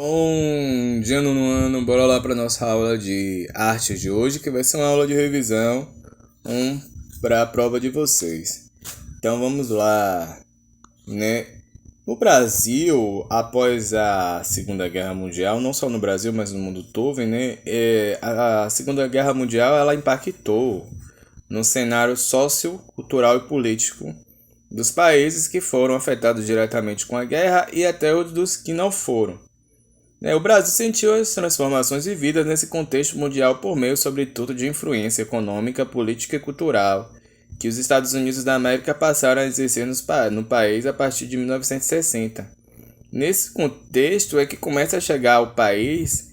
Bom dia, nono ano, bora lá para nossa aula de arte de hoje, que vai ser uma aula de revisão para a prova de vocês. Então vamos lá, né? No Brasil, após a Segunda Guerra Mundial, não só no Brasil, mas no mundo todo, né? A Segunda Guerra Mundial ela impactou no cenário sociocultural e político dos países que foram afetados diretamente com a guerra e até os dos que não foram. O Brasil sentiu as transformações vividas nesse contexto mundial por meio, sobretudo, de influência econômica, política e cultural que os Estados Unidos da América passaram a exercer no país a partir de 1960. Nesse contexto é que começa a chegar ao país,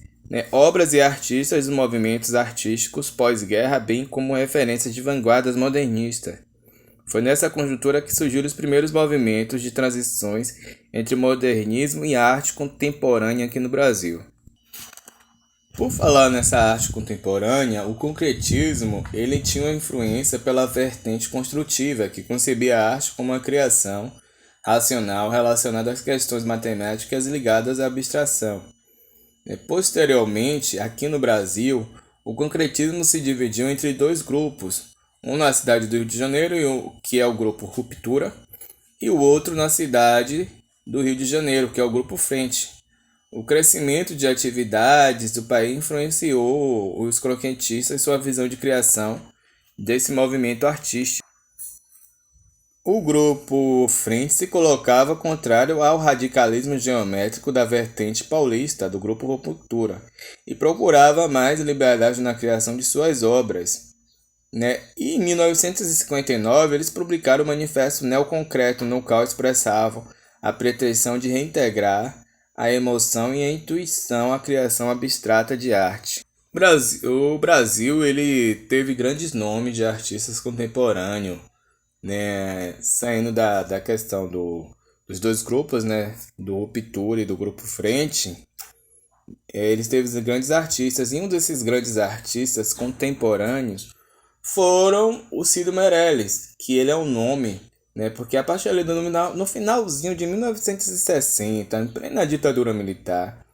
obras e artistas dos movimentos artísticos pós-guerra, bem como referências de vanguardas modernistas. Foi nessa conjuntura que surgiram os primeiros movimentos de transições entre modernismo e arte contemporânea aqui no Brasil. Por falar nessa arte contemporânea, o concretismo ele tinha uma influência pela vertente construtiva, que concebia a arte como uma criação racional relacionada às questões matemáticas ligadas à abstração. Posteriormente, aqui no Brasil, o concretismo se dividiu entre dois grupos, um na cidade do Rio de Janeiro, que é o grupo Ruptura, e o outro na cidade do Rio de Janeiro, que é o grupo Frente. O crescimento de atividades do país influenciou os croquetistas e sua visão de criação desse movimento artístico. O grupo Frente se colocava contrário ao radicalismo geométrico da vertente paulista do grupo Ruptura e procurava mais liberdade na criação de suas obras. E em 1959 eles publicaram o Manifesto Neoconcreto, no qual expressavam a pretensão de reintegrar a emoção e a intuição à criação abstrata de arte. O Brasil ele teve grandes nomes de artistas contemporâneos, saindo da questão dos dois grupos, do Ruptura e do Grupo Frente. Eles teve grandes artistas, e um desses grandes artistas contemporâneos foram o Cid Meirelles, que ele é um nome, porque a partir ali no finalzinho de 1960, em plena ditadura militar,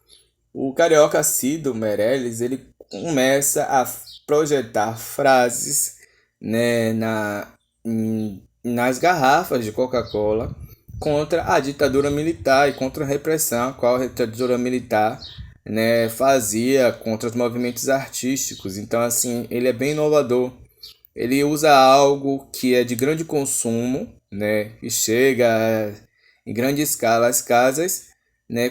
o carioca Cid Meirelles ele começa a projetar frases, nas garrafas de Coca-Cola contra a ditadura militar e contra a repressão a qual a ditadura militar fazia contra os movimentos artísticos. Então, assim, ele é bem inovador. Ele usa algo que é de grande consumo, que chega em grande escala às casas,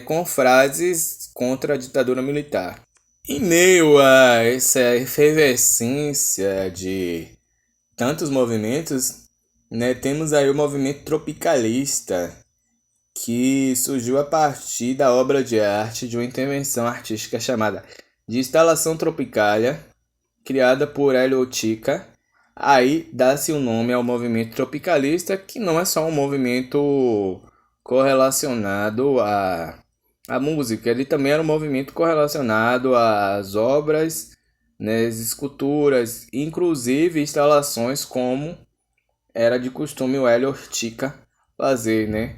com frases contra a ditadura militar. Em meio a essa efervescência de tantos movimentos, temos aí o movimento tropicalista, que surgiu a partir da obra de arte de uma intervenção artística chamada de Instalação Tropicália, criada por Hélio Oiticica. Aí dá-se o nome ao movimento tropicalista, que não é só um movimento correlacionado à música, ele também era um movimento correlacionado às obras, às esculturas, inclusive instalações, como era de costume o Hélio Oiticica fazer,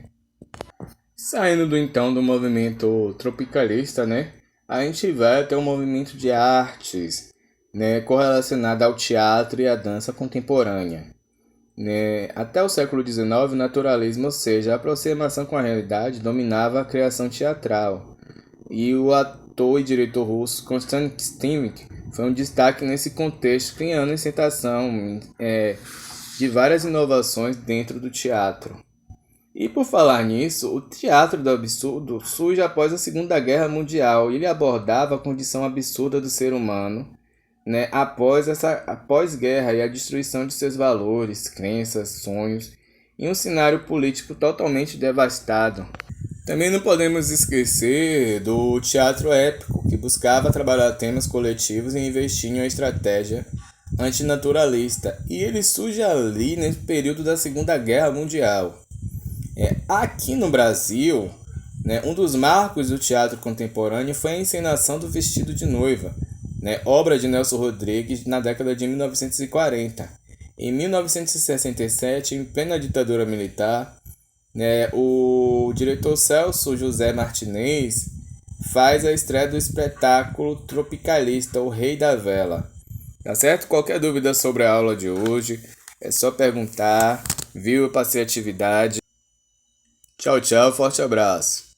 Saindo então do movimento tropicalista, a gente vai até um movimento de artes, correlacionada ao teatro e à dança contemporânea. Até o século XIX, o naturalismo, ou seja, a aproximação com a realidade, dominava a criação teatral. E o ator e diretor russo Konstantin Stymik foi um destaque nesse contexto, criando a incitação de várias inovações dentro do teatro. E por falar nisso, o teatro do absurdo surge após a Segunda Guerra Mundial. Ele abordava a condição absurda do ser humano, após a pós-guerra e a destruição de seus valores, crenças, sonhos, em um cenário político totalmente devastado. Também não podemos esquecer do teatro épico, que buscava trabalhar temas coletivos e investir em uma estratégia antinaturalista. E ele surge ali nesse período da Segunda Guerra Mundial. Aqui no Brasil, um dos marcos do teatro contemporâneo foi a encenação do Vestido de Noiva, obra de Nelson Rodrigues na década de 1940. Em 1967, em plena ditadura militar, o diretor Celso José Martinez faz a estreia do espetáculo Tropicalista, o Rei da Vela. Tá certo? Qualquer dúvida sobre a aula de hoje, é só perguntar. Viu? Eu passei a atividade. Tchau, tchau, forte abraço.